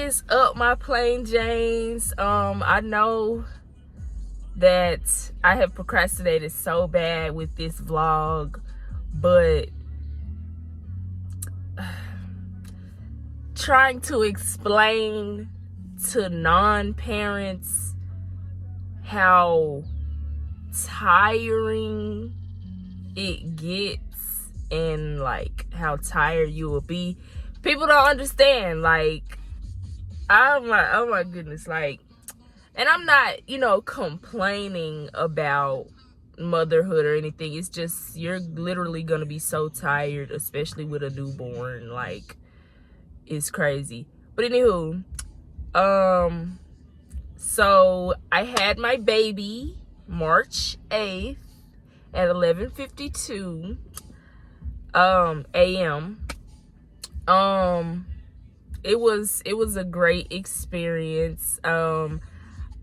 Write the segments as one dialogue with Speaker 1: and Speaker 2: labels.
Speaker 1: is up, my plain Janes? I know that I have procrastinated so bad with this vlog, but trying to explain to non-parents how tiring it gets and like how tired you will be. People don't understand. Like, oh my goodness, like, and I'm not, complaining about motherhood or anything. It's just you're literally gonna be so tired, especially with a newborn. Like, it's crazy. But anywho, so I had my baby March 8th at 11:52 a.m. It was a great experience.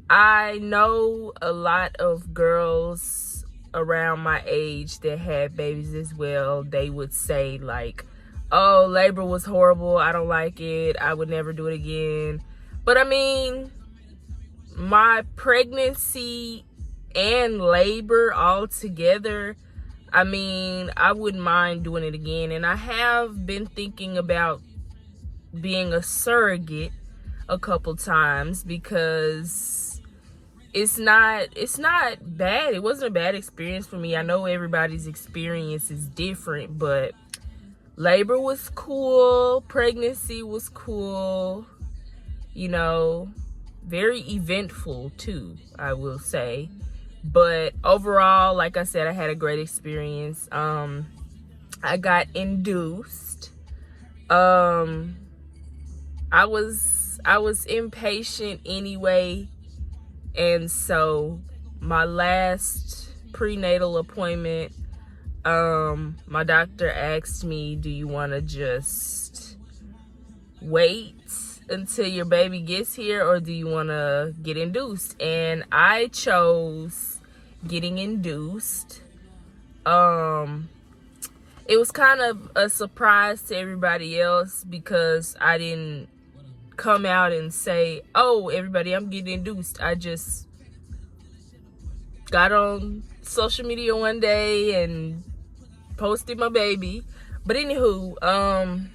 Speaker 1: I know a lot of girls around my age that had babies as well. They would say like, oh, labor was horrible, I don't like it, I would never do it again. But I mean, my pregnancy and labor all together, I mean, I wouldn't mind doing it again. And I have been thinking about being a surrogate a couple times because it's not bad. It wasn't a bad experience for me. I know everybody's experience is different, but labor was cool, pregnancy was cool, very eventful too, I will say. But overall, like I said, I had a great experience. I got induced. I was impatient anyway, and so my last prenatal appointment, my doctor asked me, do you want to just wait until your baby gets here, or do you want to get induced? And I chose getting induced. It was kind of a surprise to everybody else because I didn't come out and say, oh, everybody, I'm getting induced. I just got on social media one day and posted my baby. But anywho,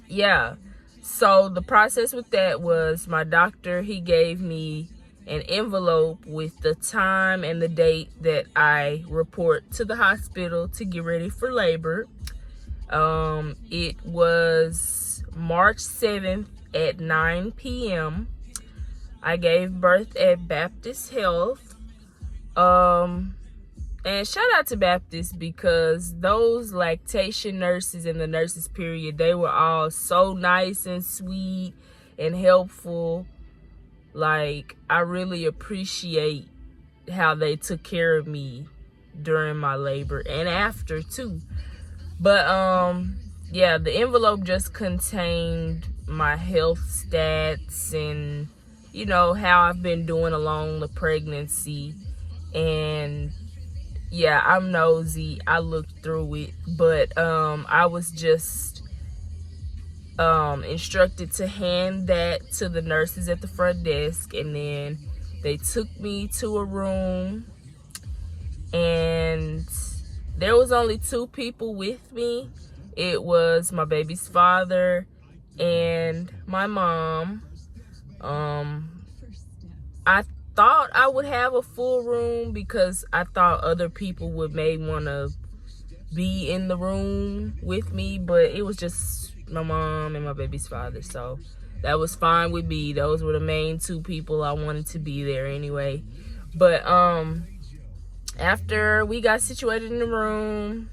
Speaker 1: yeah. So the process with that was my doctor, he gave me an envelope with the time and the date that I report to the hospital to get ready for labor. It was March 7th at 9 p.m. I gave birth at Baptist Health. And shout out to Baptist because those lactation nurses and the nurses period, they were all so nice and sweet and helpful. Like, I really appreciate how they took care of me during my labor and after too. But yeah, the envelope just contained my health stats and how I've been doing along the pregnancy. And yeah, I'm nosy, I looked through it, but I was just instructed to hand that to the nurses at the front desk, and then they took me to a room, and there was only 2 people with me. It was my baby's father and my mom. I thought I would have a full room because I thought other people may want to be in the room with me, but it was just my mom and my baby's father, so that was fine with me. Those were the main 2 people I wanted to be there anyway. But after we got situated in the room,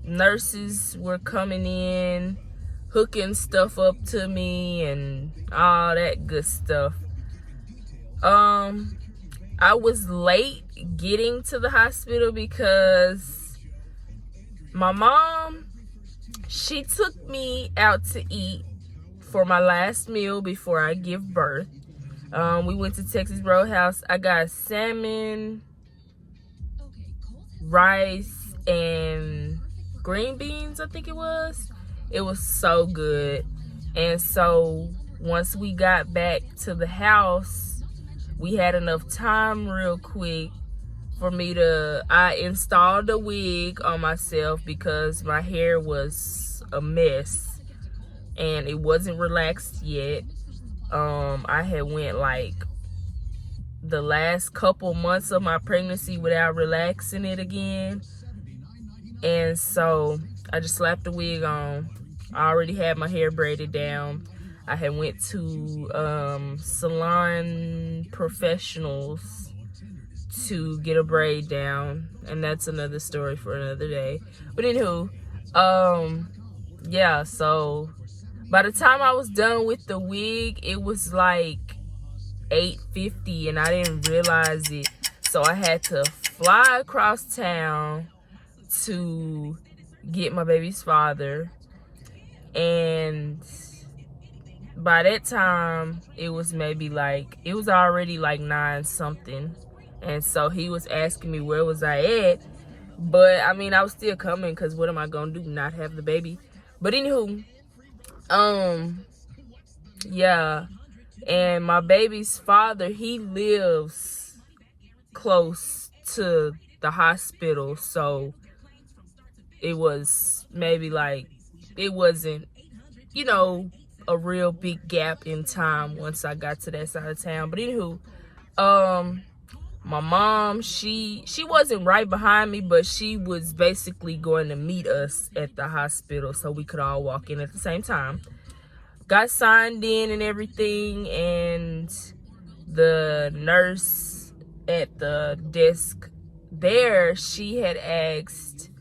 Speaker 1: nurses were coming in, hooking stuff up to me and all that good stuff. I was late getting to the hospital because my mom, she took me out to eat for my last meal before I give birth. We went to Texas Roadhouse. I got salmon, rice, and green beans, I think it was. It was so good. And so once we got back to the house, we had enough time real quick for me to, I installed a wig on myself because my hair was a mess and it wasn't relaxed yet. I had went like the last couple months of my pregnancy without relaxing it again. And so I just slapped the wig on. I already had my hair braided down. I had went to salon professionals to get a braid down, and that's another story for another day. But anywho, yeah, so by the time I was done with the wig, it was like 8:50 and I didn't realize it. So I had to fly across town to get my baby's father. And by that time, it was maybe like, it was already like 9 something. And so he was asking me where was I at. But I mean, I was still coming because what am I gonna do, not have the baby? But anywho, yeah. And my baby's father, he lives close to the hospital. So it was maybe like, it wasn't, you know, a real big gap in time once I got to that side of town. But anywho, my mom, she wasn't right behind me, but she was basically going to meet us at the hospital so we could all walk in at the same time. Got signed in and everything, and the nurse at the desk there, she had asked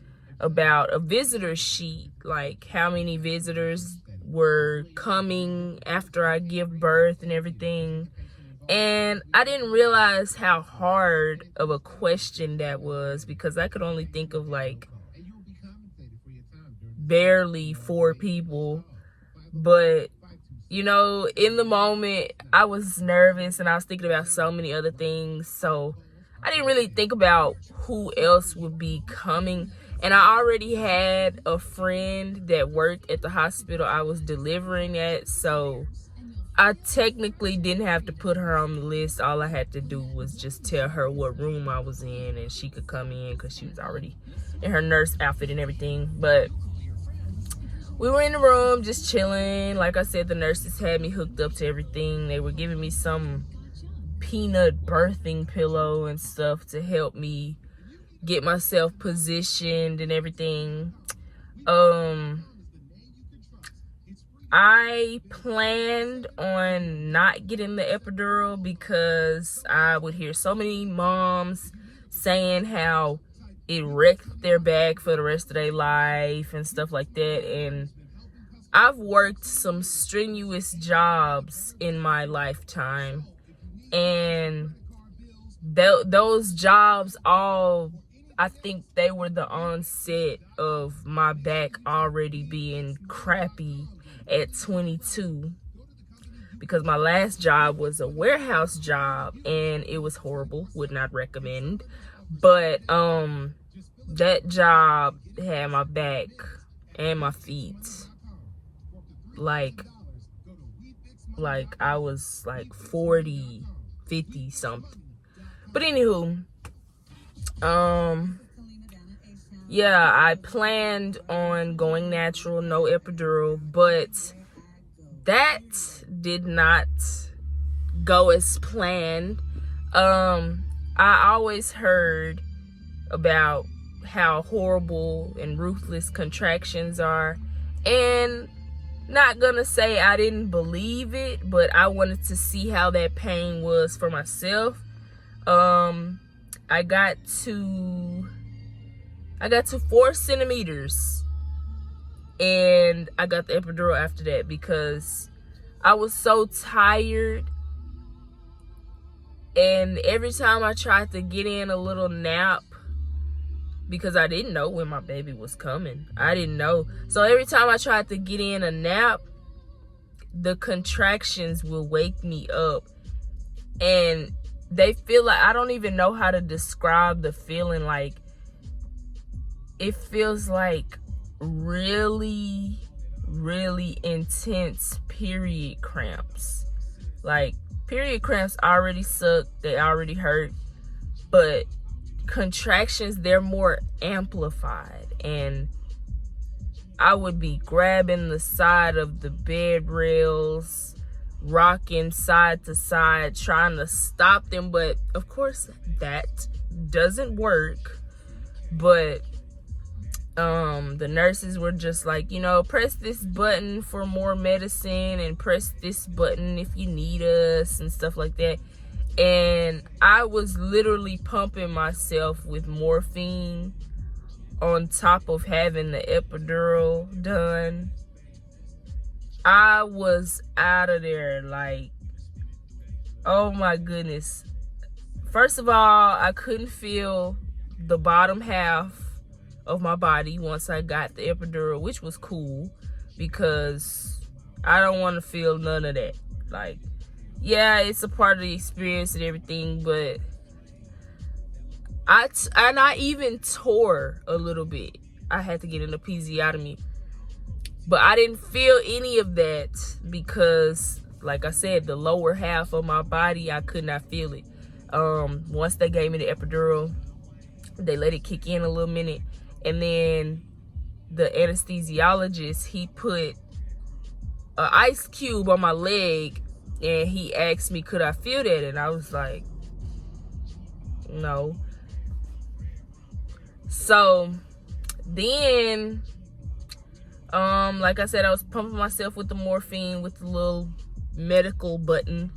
Speaker 1: about a visitor sheet, like how many visitors were coming after I give birth and everything. And I didn't realize how hard of a question that was, because I could only think of like barely 4 people. But you know, in the moment, I was nervous and I was thinking about so many other things. So I didn't really think about who else would be coming. And I already had a friend that worked at the hospital I was delivering at. So I technically didn't have to put her on the list. All I had to do was just tell her what room I was in and she could come in because she was already in her nurse outfit and everything. But we were in the room just chilling. Like I said, the nurses had me hooked up to everything. They were giving me some peanut birthing pillow and stuff to help me get myself positioned and everything. I planned on not getting the epidural because I would hear so many moms saying how it wrecked their back for the rest of their life and stuff like that. And I've worked some strenuous jobs in my lifetime, and those jobs all, I think they were the onset of my back already being crappy at 22, because my last job was a warehouse job and it was horrible. Would not recommend. But that job had my back and my feet like I was like 40, 50 something. But anywho, yeah, I planned on going natural, no epidural, but that did not go as planned. I always heard about how horrible and ruthless contractions are, and not gonna say I didn't believe it, but I wanted to see how that pain was for myself. I got to 4 centimeters and I got the epidural after that because I was so tired. And every time I tried to get in a little nap, because I didn't know when my baby was coming. I didn't know. So every time I tried to get in a nap, the contractions will wake me up. And they feel like, I don't even know how to describe the feeling. Like, it feels like really really intense period cramps. Like, period cramps already suck, they already hurt, but contractions, they're more amplified. And I would be grabbing the side of the bed rails, rocking side to side, trying to stop them, but of course that doesn't work. But the nurses were just like, press this button for more medicine and press this button if you need us and stuff like that. And I was literally pumping myself with morphine on top of having the epidural done. I was out of there, like, oh my goodness. First of all, I couldn't feel the bottom half of my body once I got the epidural, which was cool because I don't want to feel none of that. Like, yeah, it's a part of the experience and everything, but I even tore a little bit. I had to get an episiotomy, but I didn't feel any of that because, like I said, the lower half of my body, I could not feel it. Once they gave me the epidural, they let it kick in a little minute, and then the anesthesiologist, he put an ice cube on my leg, and he asked me, could I feel that? And I was like, no. So then, like I said, I was pumping myself with the morphine with the little medical button.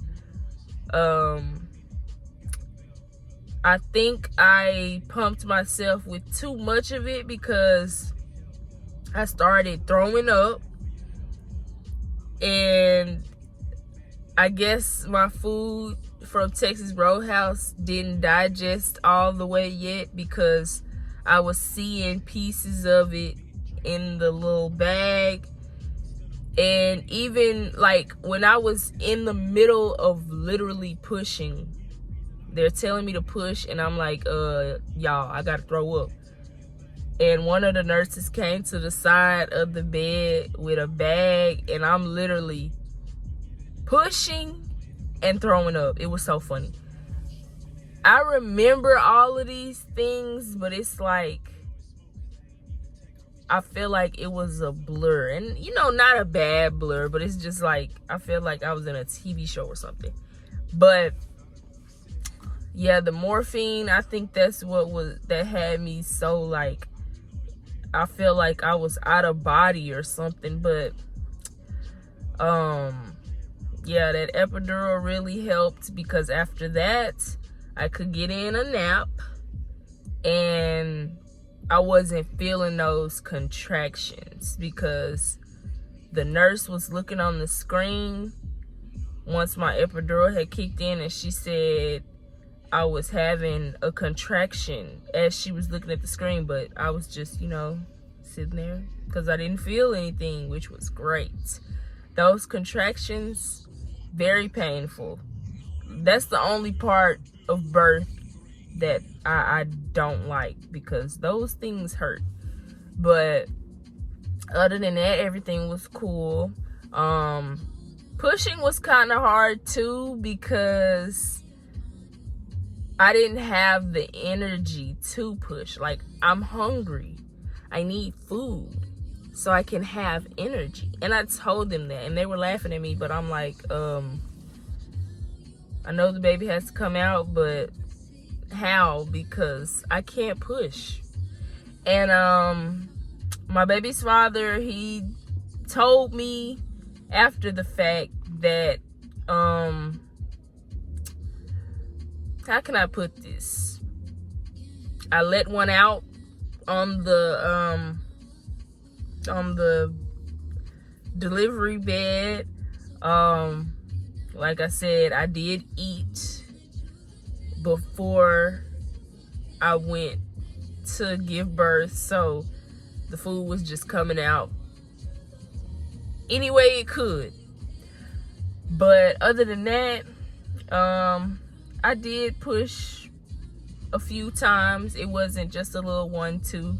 Speaker 1: I think I pumped myself with too much of it because I started throwing up, and I guess my food from Texas Roadhouse didn't digest all the way yet because I was seeing pieces of it in the little bag. And even like when I was in the middle of literally pushing, they're telling me to push, and I'm like, y'all, I gotta throw up. And one of the nurses came to the side of the bed with a bag, and I'm literally pushing and throwing up. It was so funny. I remember all of these things, but it's like, I feel like it was a blur. And, not a bad blur, but it's just like, I feel like I was in a TV show or something. But yeah, the morphine, I think that's that had me so, like, I feel like I was out of body or something. But yeah, that epidural really helped because after that I could get in a nap and I wasn't feeling those contractions because the nurse was looking on the screen once my epidural had kicked in, and she said I was having a contraction as she was looking at the screen, but I was just, sitting there because I didn't feel anything, which was great. Those contractions, very painful. That's the only part of birth that I don't like because those things hurt. But other than that, everything was cool. Pushing was kind of hard too because I didn't have the energy to push. Like, I'm hungry. I need food so I can have energy. And I told them that, and they were laughing at me, but I'm like, I know the baby has to come out, but how? Because I can't push. And my baby's father, he told me after the fact that how can I put this? I let one out on the delivery bed. Like I said, I did eat before I went to give birth, so the food was just coming out any way it could. But other than that, I did push a few times. It wasn't just a little 1-2.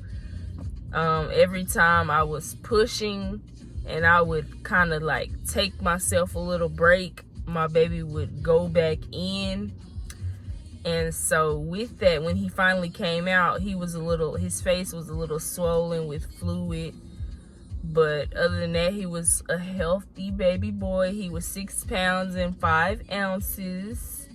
Speaker 1: Every time I was pushing and I would kind of like take myself a little break, my baby would go back in. And so with that, when he finally came out, his face was a little swollen with fluid. But other than that, he was a healthy baby boy. He was 6 pounds and 5 ounces.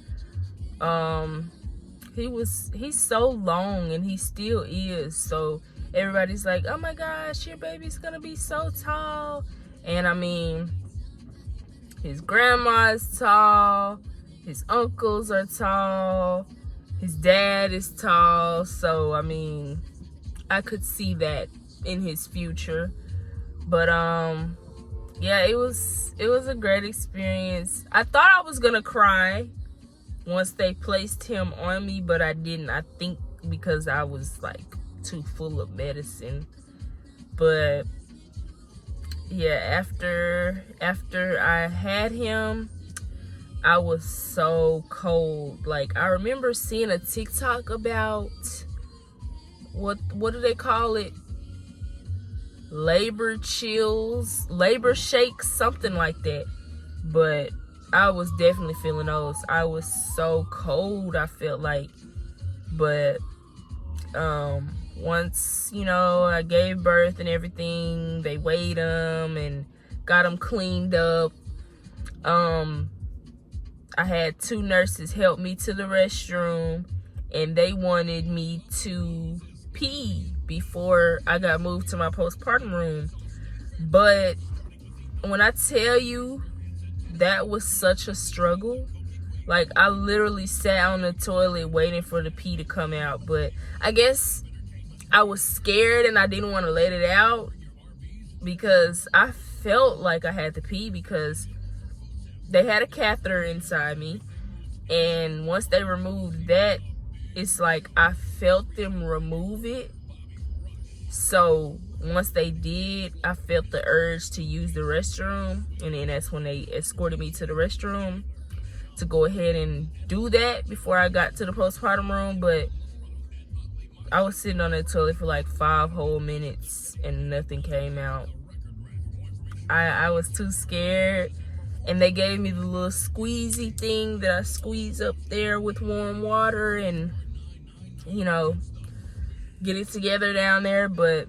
Speaker 1: He's so long, and he still is. So everybody's like, oh my gosh, your baby's gonna be so tall. And I mean, his grandma's tall, his uncles are tall, his dad is tall. So I mean, I could see that in his future. But yeah, it was a great experience. I thought I was gonna cry once they placed him on me, but I didn't. I think because I was like too full of medicine. But yeah, after I had him, I was so cold. Like, I remember seeing a TikTok about what do they call it? Labor chills, labor shakes, something like that. But I was definitely feeling those. I was so cold, I felt like. But once, you know, I gave birth and everything, they weighed him and got him cleaned up. I had 2 nurses help me to the restroom, and they wanted me to pee before I got moved to my postpartum room. But when I tell you, that was such a struggle. Like, I literally sat on the toilet waiting for the pee to come out. But I guess I was scared and I didn't want to let it out, because I felt like I had to pee, because they had a catheter inside me, and once they removed that, it's like I felt them remove it. So once they did, I felt the urge to use the restroom, and then that's when they escorted me to the restroom to go ahead and do that before I got to the postpartum room. But I was sitting on that toilet for like 5 whole minutes and nothing came out. I was too scared, and they gave me the little squeezy thing that I squeeze up there with warm water and, you know, get it together down there. But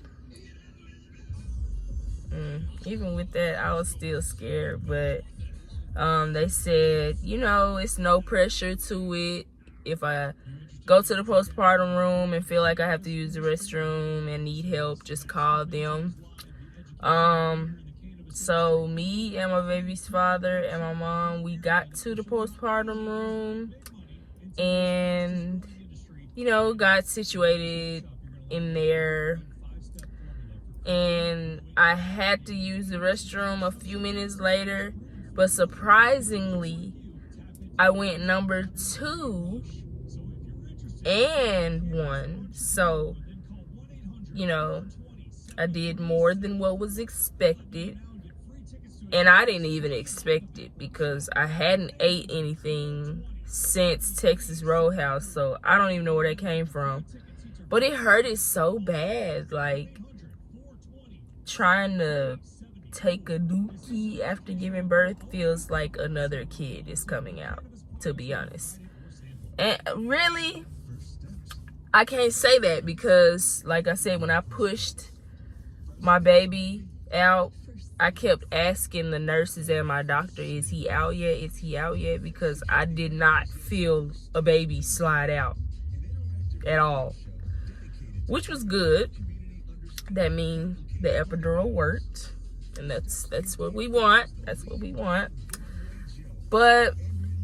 Speaker 1: even with that, I was still scared. But they said, you know, it's no pressure to it. If I go to the postpartum room and feel like I have to use the restroom and need help, just call them. So me and my baby's father and my mom, we got to the postpartum room and, you know, got situated in there. And I had to use the restroom a few minutes later, but surprisingly, I went number 2 and 1. So, you know, I did more than what was expected. And I didn't even expect it, because I hadn't ate anything since Texas Roadhouse. So I don't even know where that came from. But it hurted so bad. Like, trying to take a dookie after giving birth feels like another kid is coming out, to be honest. And really, I can't say that, because like I said, when I pushed my baby out, I kept asking the nurses and my doctor, is he out yet? Is he out yet? Because I did not feel a baby slide out at all, which was good. That means the epidural worked, and that's what we want. That's what we want. But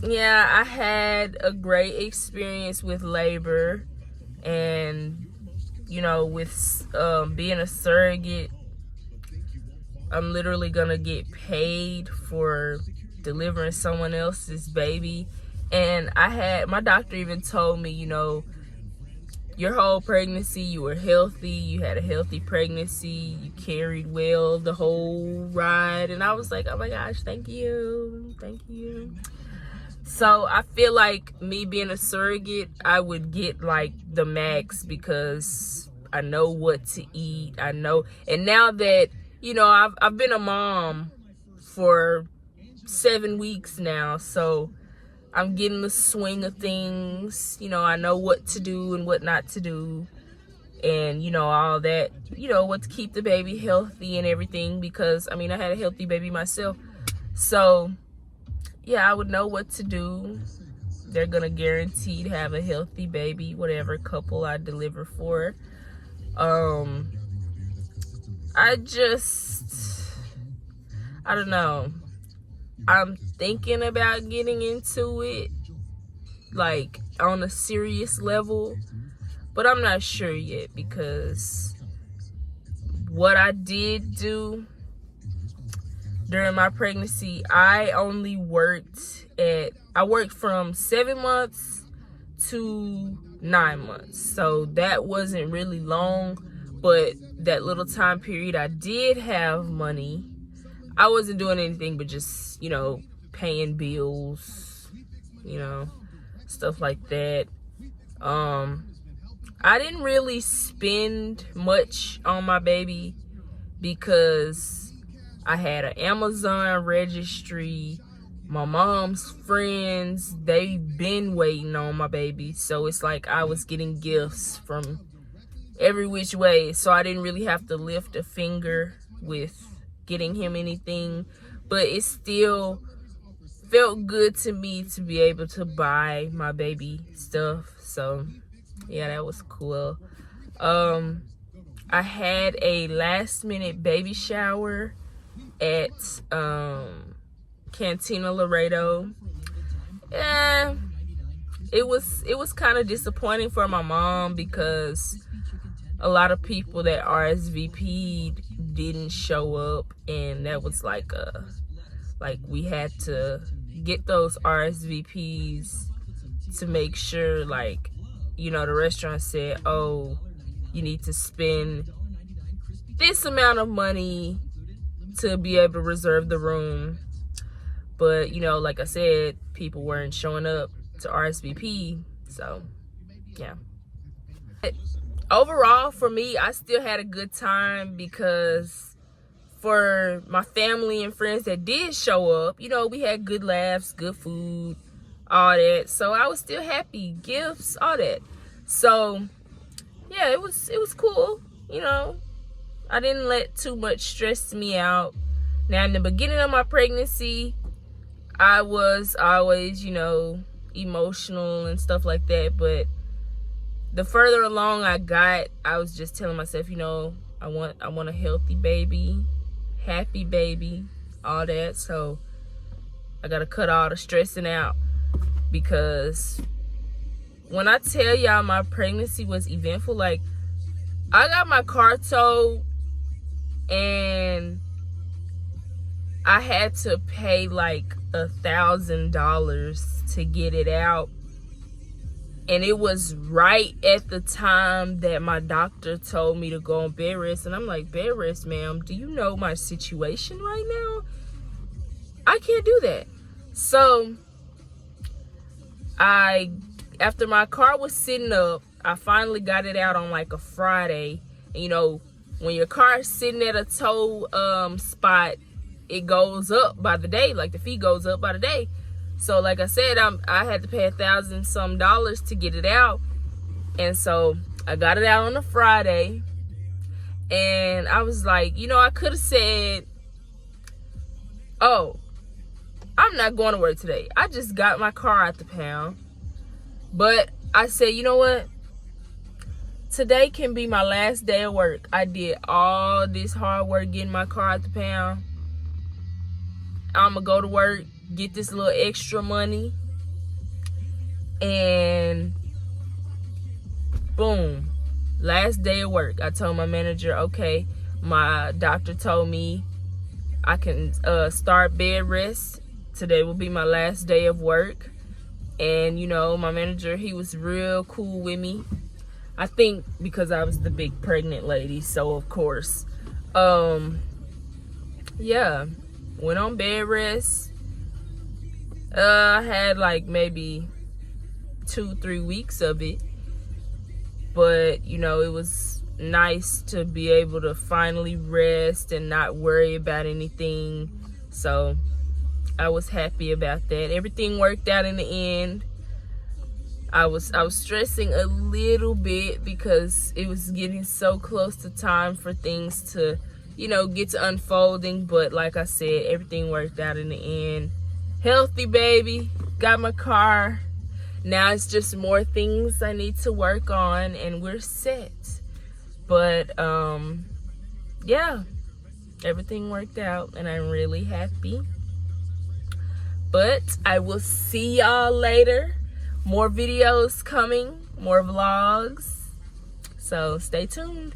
Speaker 1: yeah, I had a great experience with labor, and you know, with being a surrogate, I'm literally gonna get paid for delivering someone else's baby. And my doctor even told me, you know, your whole pregnancy, you were healthy, you had a healthy pregnancy, you carried well the whole ride. And I was like, oh my gosh, thank you. So I feel like me being a surrogate, I would get like the max, because I know what to eat. I know, and now that you know, I've been a mom for 7 weeks now, so I'm getting the swing of things. You know, I know what to do and what not to do, and you know, all that, you know, what to keep the baby healthy and everything, because I mean, I had a healthy baby myself. So yeah, I would know what to do. They're gonna guarantee to have a healthy baby, whatever couple I deliver for. I don't know. I'm thinking about getting into it, like on a serious level, but I'm not sure yet, because what I did do during my pregnancy, I worked from 7 months to 9 months. So that wasn't really long, but that little time period I did have money. I wasn't doing anything but just, you know, paying bills, you know, stuff like that. I didn't really spend much on my baby because I had an Amazon registry. My mom's friends, they've been waiting on my baby. So it's like I was getting gifts from every which way. So I didn't really have to lift a finger with getting him anything. But it still felt good to me to be able to buy my baby stuff. So yeah, that was cool. I had a last minute baby shower at Cantina Laredo. Yeah, it was kind of disappointing for my mom because a lot of people that RSVP'd didn't show up, and that was like we had to get those RSVPs to make sure, like, you know, the restaurant said, oh, you need to spend this amount of money to be able to reserve the room. But, you know, like I said, people weren't showing up to RSVP. So, yeah. But overall, for me, I still had a good time, because for my family and friends that did show up, you know, we had good laughs, good food, all that. So I was still happy. Gifts, all that. So, yeah, it was cool, you know. I didn't let too much stress me out. Now, in the beginning of my pregnancy, I was always, you know, emotional and stuff like that. But the further along I got, I was just telling myself, you know, I want a healthy baby, happy baby, all that. So I gotta cut all the stressing out, because when I tell y'all my pregnancy was eventful, like, I got my car towed and I had to pay like $1,000 to get it out. And it was right at the time that my doctor told me to go on bed rest. And I'm like, bed rest, ma'am, do you know my situation right now? I can't do that. So after my car was sitting up, I finally got it out on like a Friday. And, you know, when your car is sitting at a tow spot, it goes up by the day. Like, the fee goes up by the day. So like I said, I had to pay $1,000 some to get it out. And so I got it out on a Friday. And I was like, you know, I could have said, oh, I'm not going to work today. I just got my car out the pound. But I said, you know what? Today can be my last day of work. I did all this hard work getting my car out the pound. I'm going to go to work, get this little extra money, and boom, last day of work. I told my manager, okay, my doctor told me I can start bed rest. Today will be my last day of work. And, you know, my manager, he was real cool with me. I think because I was the big pregnant lady, so of course. Yeah, went on bed rest. I had like maybe 2-3 weeks of it. But, you know, it was nice to be able to finally rest and not worry about anything. So I was happy about that. Everything worked out in the end. I was stressing a little bit because it was getting so close to time for things to, get to unfolding. But like I said, everything worked out in the end. Healthy baby, got my car. Now it's just more things I need to work on and we're set. But yeah, everything worked out and I'm really happy. But I will see y'all later. More videos coming, more vlogs. So stay tuned.